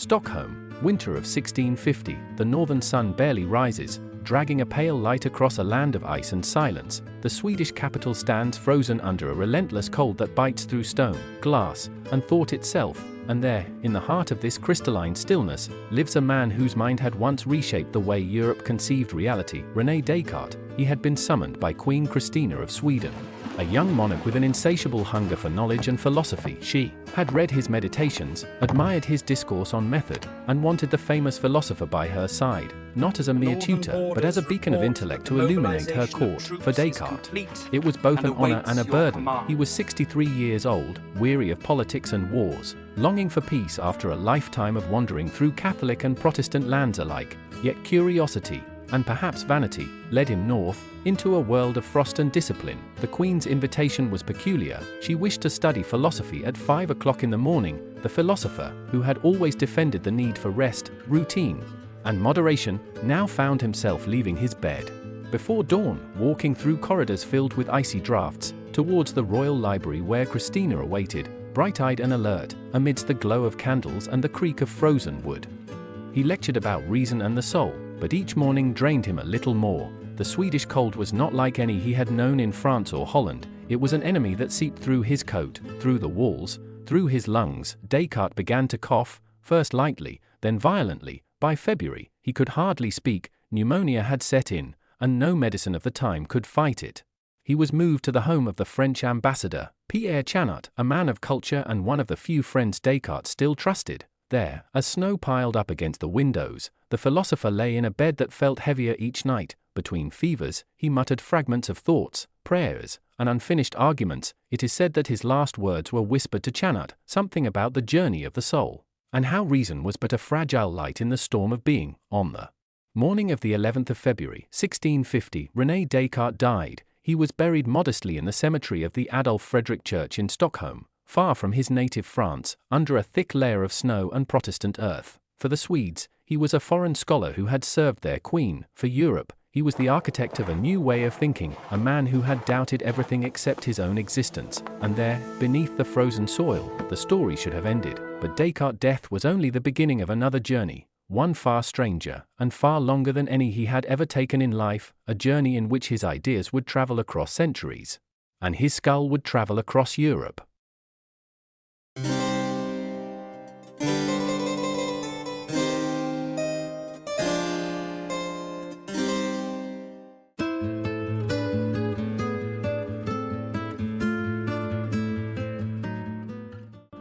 Stockholm, winter of 1650, the northern sun barely rises, dragging a pale light across a land of ice and silence. The Swedish capital stands frozen under a relentless cold that bites through stone, glass, and thought itself. And there, in the heart of this crystalline stillness, lives a man whose mind had once reshaped the way Europe conceived reality, René Descartes. He had been summoned by Queen Christina of Sweden, a young monarch with an insatiable hunger for knowledge and philosophy. She had read his meditations, admired his discourse on method, and wanted the famous philosopher by her side, not as a mere tutor, but as a beacon of intellect to illuminate her court. For Descartes, it was both an honor and a burden. He was 63 years old, weary of politics and wars, longing for peace after a lifetime of wandering through Catholic and Protestant lands alike. Yet curiosity, and perhaps vanity, led him north, into a world of frost and discipline. The Queen's invitation was peculiar. She wished to study philosophy at 5 o'clock in the morning. The philosopher, who had always defended the need for rest, routine, and moderation, now found himself leaving his bed before dawn, walking through corridors filled with icy draughts, towards the royal library where Christina awaited, bright-eyed and alert, amidst the glow of candles and the creak of frozen wood. He lectured about reason and the soul, but each morning drained him a little more. The Swedish cold was not like any he had known in France or Holland. It was an enemy that seeped through his coat, through the walls, through his lungs. Descartes began to cough, first lightly, then violently. By February, he could hardly speak. Pneumonia had set in, and no medicine of the time could fight it. He was moved to the home of the French ambassador, Pierre Chanot, a man of culture and one of the few friends Descartes still trusted. There, as snow piled up against the windows, the philosopher lay in a bed that felt heavier each night. Between fevers, he muttered fragments of thoughts, prayers, and unfinished arguments. It is said that his last words were whispered to Chanot, something about the journey of the soul, and how reason was but a fragile light in the storm of being. On the morning of the 11th of February, 1650, René Descartes died. He was buried modestly in the cemetery of the Adolf Fredrik Church in Stockholm, far from his native France, under a thick layer of snow and Protestant earth. For the Swedes, he was a foreign scholar who had served their queen. For Europe, he was the architect of a new way of thinking, a man who had doubted everything except his own existence. And there, beneath the frozen soil, the story should have ended. But Descartes' death was only the beginning of another journey, one far stranger, and far longer than any he had ever taken in life, a journey in which his ideas would travel across centuries, and his skull would travel across Europe.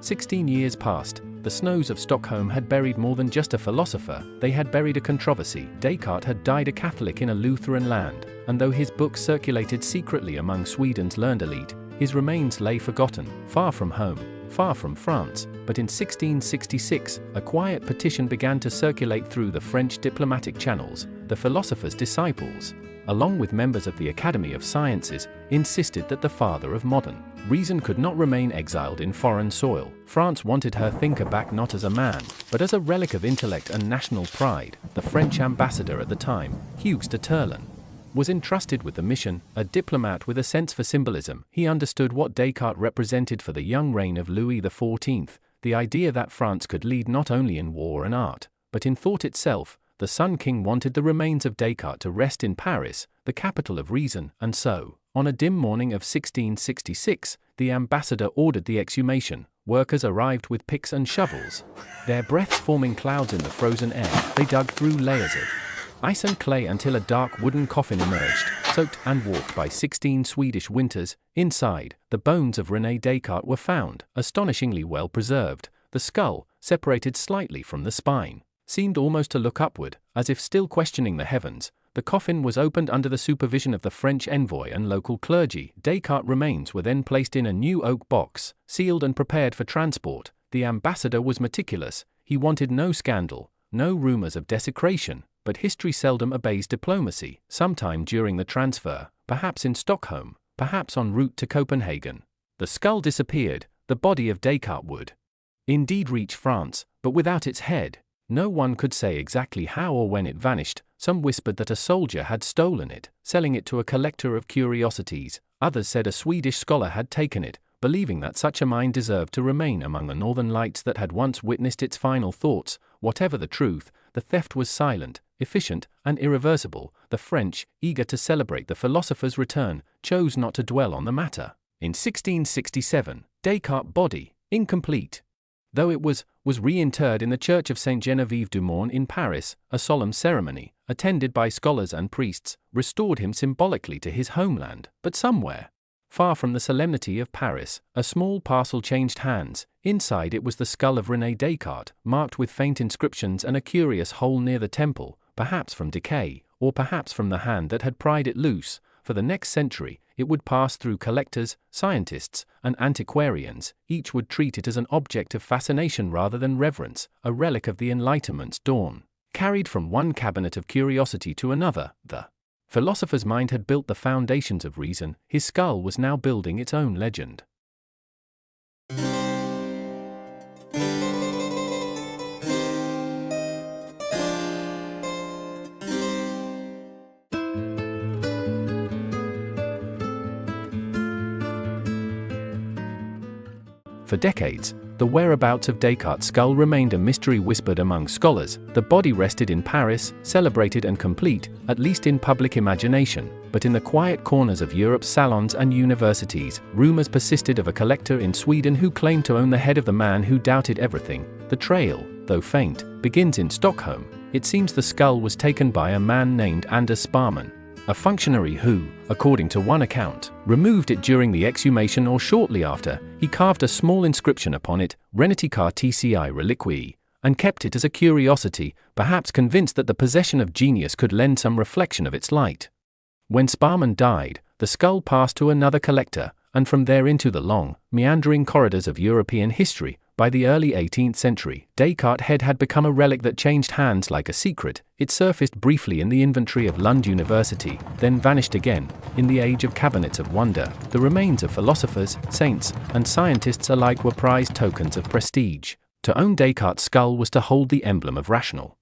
"16 years passed. The snows of Stockholm had buried more than just a philosopher, they had buried a controversy. Descartes had died a Catholic in a Lutheran land, and though his books circulated secretly among Sweden's learned elite, his remains lay forgotten, far from home, far from France. But in 1666, a quiet petition began to circulate through the French diplomatic channels. The philosopher's disciples, along with members of the Academy of Sciences, insisted that the father of modern reason could not remain exiled in foreign soil. France wanted her thinker back not as a man, but as a relic of intellect and national pride. The French ambassador at the time, Hugues de Terlon, was entrusted with the mission, a diplomat with a sense for symbolism. He understood what Descartes represented for the young reign of Louis XIV, the idea that France could lead not only in war and art, but in thought itself. The Sun King wanted the remains of Descartes to rest in Paris, the capital of reason, and so, on a dim morning of 1666, the ambassador ordered the exhumation. Workers arrived with picks and shovels, their breaths forming clouds in the frozen air. They dug through layers of ice and clay until a dark wooden coffin emerged, soaked and warped by 16 Swedish winters. Inside, the bones of René Descartes were found, astonishingly well preserved. The skull, separated slightly from the spine, seemed almost to look upward, as if still questioning the heavens. The coffin was opened under the supervision of the French envoy and local clergy. Descartes' remains were then placed in a new oak box, sealed and prepared for transport. The ambassador was meticulous. He wanted no scandal, no rumors of desecration, but history seldom obeys diplomacy. Sometime during the transfer, perhaps in Stockholm, perhaps en route to Copenhagen, the skull disappeared. The body of Descartes would indeed reach France, but without its head. No one could say exactly how or when it vanished. Some whispered that a soldier had stolen it, selling it to a collector of curiosities. Others said a Swedish scholar had taken it, believing that such a mind deserved to remain among the northern lights that had once witnessed its final thoughts. whatever the truth, the theft was silent, efficient, and irreversible. The French, eager to celebrate the philosopher's return, chose not to dwell on the matter. In 1667, Descartes' body, incomplete, though it was reinterred in the church of Saint Geneviève du Morne in Paris. A solemn ceremony, attended by scholars and priests, restored him symbolically to his homeland. But somewhere, far from the solemnity of Paris, a small parcel changed hands. Inside it was the skull of René Descartes, marked with faint inscriptions and a curious hole near the temple, perhaps from decay, or perhaps from the hand that had pried it loose. For the next century, it would pass through collectors, scientists, and antiquarians. Each would treat it as an object of fascination rather than reverence, a relic of the Enlightenment's dawn. Carried from one cabinet of curiosity to another, the philosopher's mind had built the foundations of reason. His skull was now building its own legend. For decades, the whereabouts of Descartes' skull remained a mystery whispered among scholars. The body rested in Paris, celebrated and complete, at least in public imagination, but in the quiet corners of Europe's salons and universities, rumors persisted of a collector in Sweden who claimed to own the head of the man who doubted everything. The trail, though faint, begins in Stockholm. It seems the skull was taken by a man named Anders Sparman, a functionary who, according to one account, removed it during the exhumation or shortly after. He carved a small inscription upon it, Reneticar TCI Reliquii, and kept it as a curiosity, perhaps convinced that the possession of genius could lend some reflection of its light. When Sparman died, the skull passed to another collector, and from there into the long, meandering corridors of European history. By the early 18th century, Descartes' head had become a relic that changed hands like a secret. It surfaced briefly in the inventory of Lund University, then vanished again. In the age of cabinets of wonder, the remains of philosophers, saints, and scientists alike were prized tokens of prestige. To own Descartes' skull was to hold the emblem of rational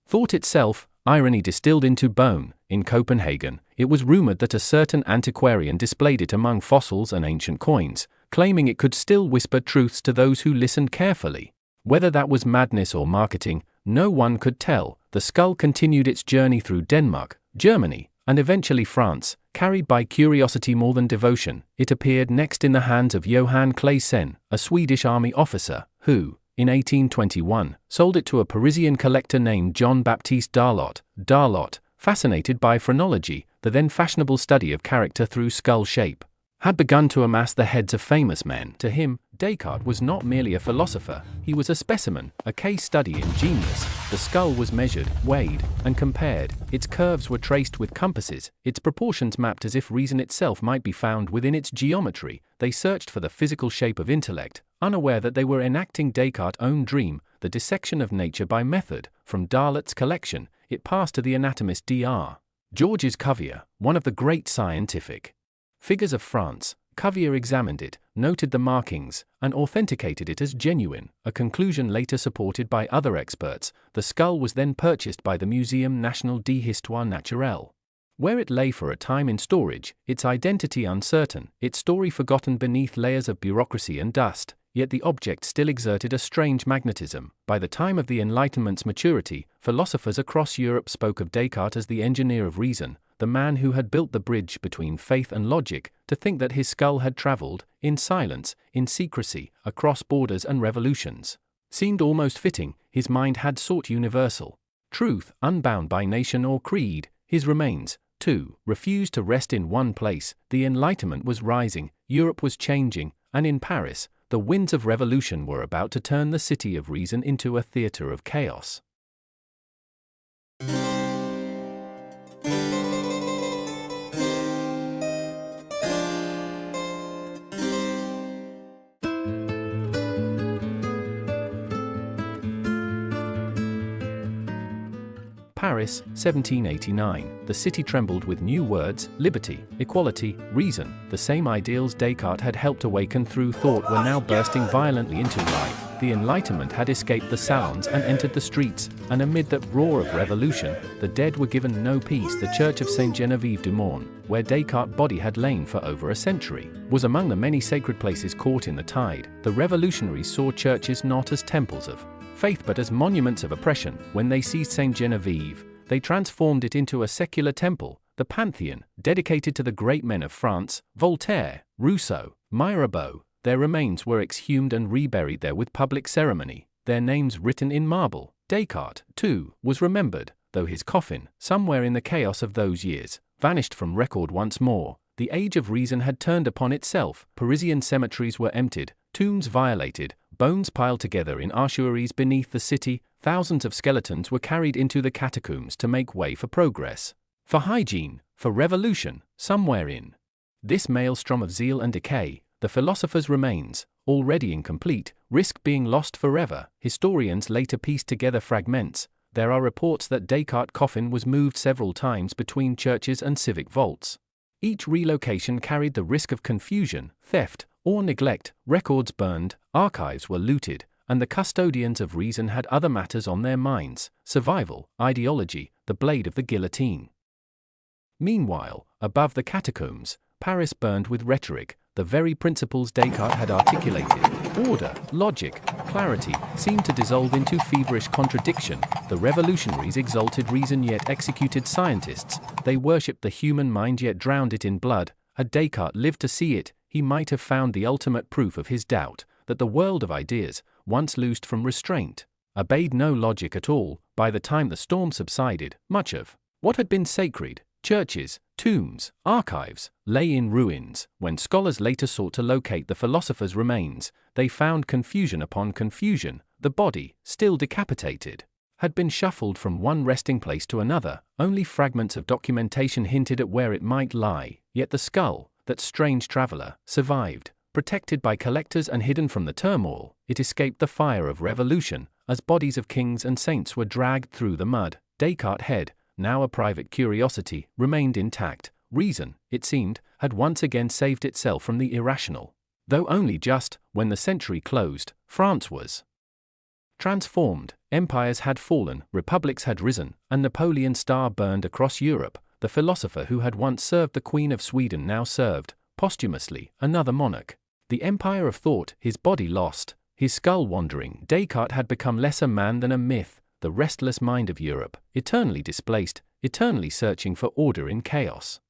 thought itself, irony distilled into bone. In Copenhagen, it was rumored that a certain antiquarian displayed it among fossils and ancient coins, claiming it could still whisper truths to those who listened carefully. Whether that was madness or marketing, no one could tell. The skull continued its journey through Denmark, Germany, and eventually France. Carried by curiosity more than devotion, it appeared next in the hands of Johan Claesen, a Swedish army officer, who, in 1821, sold it to a Parisian collector named John Baptiste Darlot. Darlot, fascinated by phrenology, the then fashionable study of character through skull shape, had begun to amass the heads of famous men. To him, Descartes was not merely a philosopher, he was a specimen, a case study in genius. The skull was measured, weighed, and compared. Its curves were traced with compasses, its proportions mapped as if reason itself might be found within its geometry. They searched for the physical shape of intellect, unaware that they were enacting Descartes' own dream, the dissection of nature by method. From Darlot's collection, it passed to the anatomist Dr. Georges Cuvier, one of the great scientific figures of France. Cuvier examined it, noted the markings, and authenticated it as genuine, a conclusion later supported by other experts. The skull was then purchased by the Muséum National d'Histoire Naturelle, where it lay for a time in storage, its identity uncertain, its story forgotten beneath layers of bureaucracy and dust. Yet the object still exerted a strange magnetism. By the time of the Enlightenment's maturity, philosophers across Europe spoke of Descartes as the engineer of reason, the man who had built the bridge between faith and logic. To think that his skull had traveled, in silence, in secrecy, across borders and revolutions, seemed almost fitting. His mind had sought universal truth, unbound by nation or creed. His remains, too, refused to rest in one place. The Enlightenment was rising, Europe was changing, and in Paris, the winds of revolution were about to turn the city of reason into a theater of chaos. Paris, 1789. The city trembled with new words: liberty, equality, reason. The same ideals Descartes had helped awaken through thought were now bursting violently into life. The Enlightenment had escaped the salons and entered the streets, and amid that roar of revolution, the dead were given no peace. The church of Saint Geneviève du Morne, where Descartes' body had lain for over a century, was among the many sacred places caught in the tide. The revolutionaries saw churches not as temples of faith but as monuments of oppression. When they seized Saint Genevieve, they transformed it into a secular temple, the Pantheon, dedicated to the great men of France, Voltaire, Rousseau, Mirabeau. Their remains were exhumed and reburied there with public ceremony, their names written in marble. Descartes, too, was remembered, though his coffin, somewhere in the chaos of those years, vanished from record once more. The age of reason had turned upon itself. Parisian cemeteries were emptied, tombs violated, bones piled together in ossuaries beneath the city. Thousands of skeletons were carried into the catacombs to make way for progress, for hygiene, for revolution. Somewhere in this maelstrom of zeal and decay, the philosopher's remains, already incomplete, risk being lost forever. Historians later pieced together fragments. There are reports that Descartes' coffin was moved several times between churches and civic vaults. Each relocation carried the risk of confusion, theft, or neglect. Records burned, archives were looted, and the custodians of reason had other matters on their minds: survival, ideology, the blade of the guillotine. Meanwhile, above the catacombs, Paris burned with rhetoric. The very principles Descartes had articulated, order, logic, clarity, seemed to dissolve into feverish contradiction. The revolutionaries exalted reason yet executed scientists. They worshipped the human mind yet drowned it in blood. Had Descartes lived to see it, he might have found the ultimate proof of his doubt, that the world of ideas, once loosed from restraint, obeyed no logic at all. By the time the storm subsided, much of what had been sacred, churches, tombs, archives, lay in ruins. When scholars later sought to locate the philosopher's remains, they found confusion upon confusion. The body, still decapitated, had been shuffled from one resting place to another. Only fragments of documentation hinted at where it might lie. Yet the skull, that strange traveler, survived, protected by collectors and hidden from the turmoil. It escaped the fire of revolution, as bodies of kings and saints were dragged through the mud. Descartes' head, now a private curiosity, remained intact. Reason, it seemed, had once again saved itself from the irrational. Though only just. When the century closed, France was transformed. Empires had fallen, republics had risen, and Napoleon's star burned across Europe. The philosopher who had once served the Queen of Sweden now served, posthumously, another monarch. The empire of thought, his body lost, his skull wandering. Descartes had become less a man than a myth. The restless mind of Europe, eternally displaced, eternally searching for order in chaos.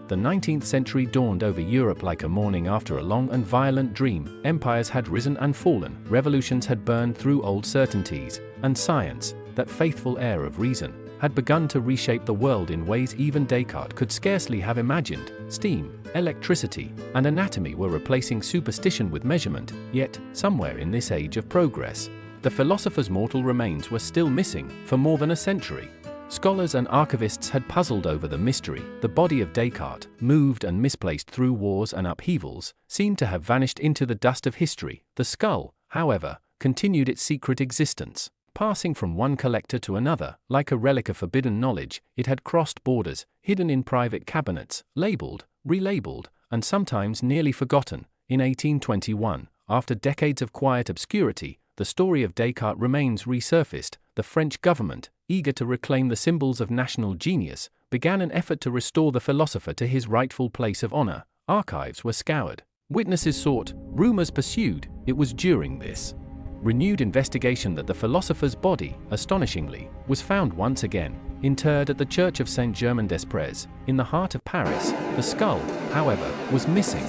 The 19th century dawned over Europe like a morning after a long and violent dream. Empires had risen and fallen, revolutions had burned through old certainties, and science, that faithful heir of reason, had begun to reshape the world in ways even Descartes could scarcely have imagined. Steam, electricity, and anatomy were replacing superstition with measurement. Yet, somewhere in this age of progress, the philosopher's mortal remains were still missing. For more than a century, scholars and archivists had puzzled over the mystery. The body of Descartes, moved and misplaced through wars and upheavals, seemed to have vanished into the dust of history. The skull, however, continued its secret existence. Passing from one collector to another, like a relic of forbidden knowledge, it had crossed borders, hidden in private cabinets, labeled, relabeled, and sometimes nearly forgotten. In 1821, after decades of quiet obscurity, the story of Descartes' remains resurfaced. The French government, eager to reclaim the symbols of national genius, began an effort to restore the philosopher to his rightful place of honor. Archives were scoured, witnesses sought, rumors pursued. It was during this renewed investigation that the philosopher's body, astonishingly, was found once again, interred at the Church of Saint-Germain-des-Prés, in the heart of Paris. The skull, however, was missing.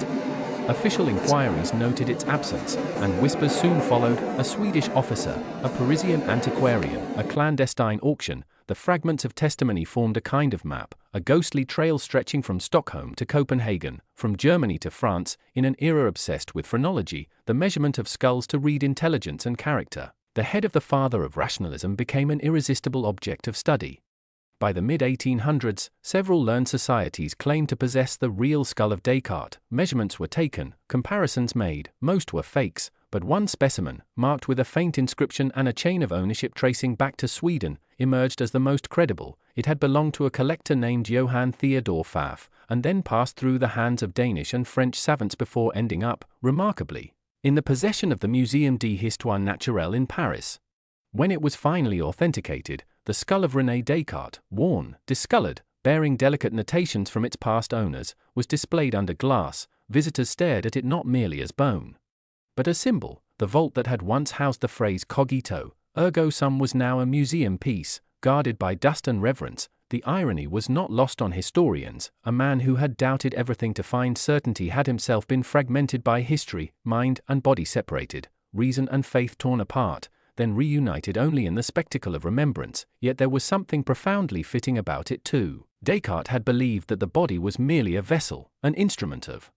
Official inquiries noted its absence, and whispers soon followed. A Swedish officer, a Parisian antiquarian, a clandestine auction. The fragments of testimony formed a kind of map, a ghostly trail stretching from Stockholm to Copenhagen, from Germany to France. In an era obsessed with phrenology, the measurement of skulls to read intelligence and character, the head of the father of rationalism became an irresistible object of study. By the mid-1800s, several learned societies claimed to possess the real skull of Descartes. Measurements were taken, comparisons made. Most were fakes, but one specimen, marked with a faint inscription and a chain of ownership tracing back to Sweden, emerged as the most credible. It had belonged to a collector named Johann Theodor Pfaff, and then passed through the hands of Danish and French savants before ending up, remarkably, in the possession of the Muséum d'Histoire Naturelle in Paris. When it was finally authenticated, the skull of René Descartes, worn, discolored, bearing delicate notations from its past owners, was displayed under glass. Visitors stared at it not merely as bone, but a symbol. The vault that had once housed the phrase cogito, ergo sum was now a museum piece, guarded by dust and reverence. The irony was not lost on historians. A man who had doubted everything to find certainty had himself been fragmented by history, mind and body separated, reason and faith torn apart, then reunited only in the spectacle of remembrance. Yet there was something profoundly fitting about it too. Descartes had believed that the body was merely a vessel, an instrument of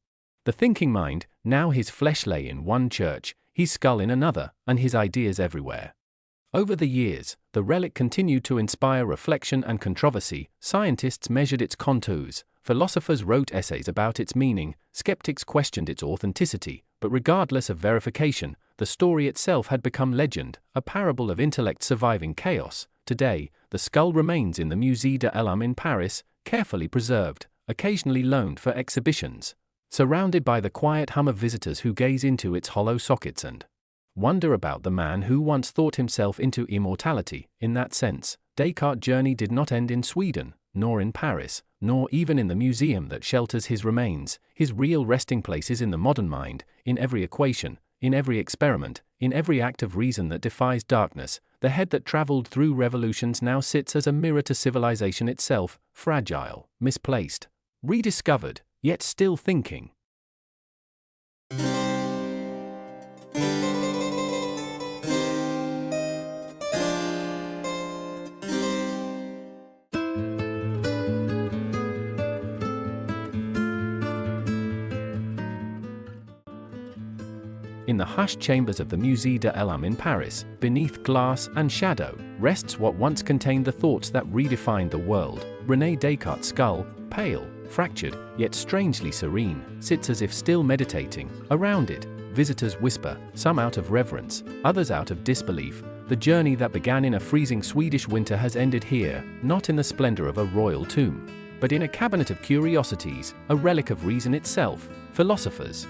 the thinking mind. Now his flesh lay in one church, his skull in another, and his ideas everywhere. Over the years, the relic continued to inspire reflection and controversy. Scientists measured its contours, philosophers wrote essays about its meaning, skeptics questioned its authenticity, but regardless of verification, the story itself had become legend, a parable of intellect surviving chaos. Today, the skull remains in the Musée de l'Homme in Paris, carefully preserved, occasionally loaned for exhibitions, surrounded by the quiet hum of visitors who gaze into its hollow sockets and wonder about the man who once thought himself into immortality. In that sense, Descartes' journey did not end in Sweden, nor in Paris, nor even in the museum that shelters his remains. His real resting place is in the modern mind, in every equation, in every experiment, in every act of reason that defies darkness. The head that traveled through revolutions now sits as a mirror to civilization itself, fragile, misplaced, rediscovered, yet still thinking. In the hushed chambers of the Musée de l'Homme in Paris, beneath glass and shadow, rests what once contained the thoughts that redefined the world. René Descartes' skull, pale, fractured, yet strangely serene, sits as if still meditating. Around it, visitors whisper, some out of reverence, others out of disbelief. The journey that began in a freezing Swedish winter has ended here, not in the splendor of a royal tomb, but in a cabinet of curiosities, a relic of reason itself. Philosophers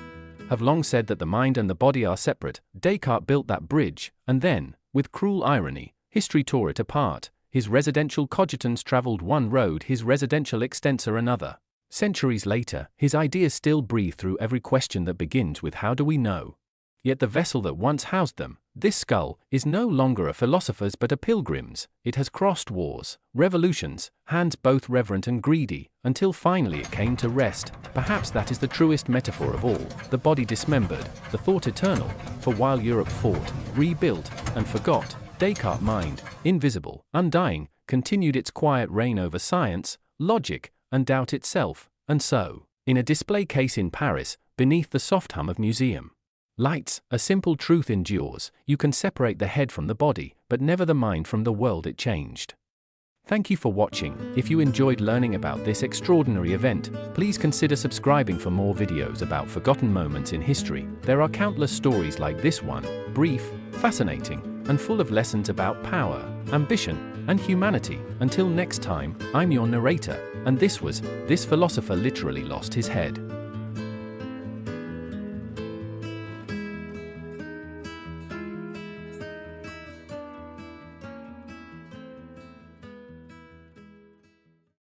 have long said that the mind and the body are separate. Descartes built that bridge, and then, with cruel irony, history tore it apart. His residential cogitans traveled one road, his residential extensor another. Centuries later, his ideas still breathe through every question that begins with "How do we know?" Yet the vessel that once housed them, this skull, is no longer a philosopher's but a pilgrim's. It has crossed wars, revolutions, hands both reverent and greedy, until finally it came to rest. Perhaps that is the truest metaphor of all. The body dismembered, the thought eternal. For while Europe fought, rebuilt, and forgot, Descartes' mind, invisible, undying, continued its quiet reign over science, logic, and doubt itself. And so, in a display case in Paris, beneath the soft hum of museum lights, a simple truth endures: you can separate the head from the body, but never the mind from the world it changed. Thank you for watching. If you enjoyed learning about this extraordinary event, please consider subscribing for more videos about forgotten moments in history. There are countless stories like this one, brief, fascinating, and full of lessons about power, ambition, and humanity. Until next time, I'm your narrator, and this philosopher literally lost his head.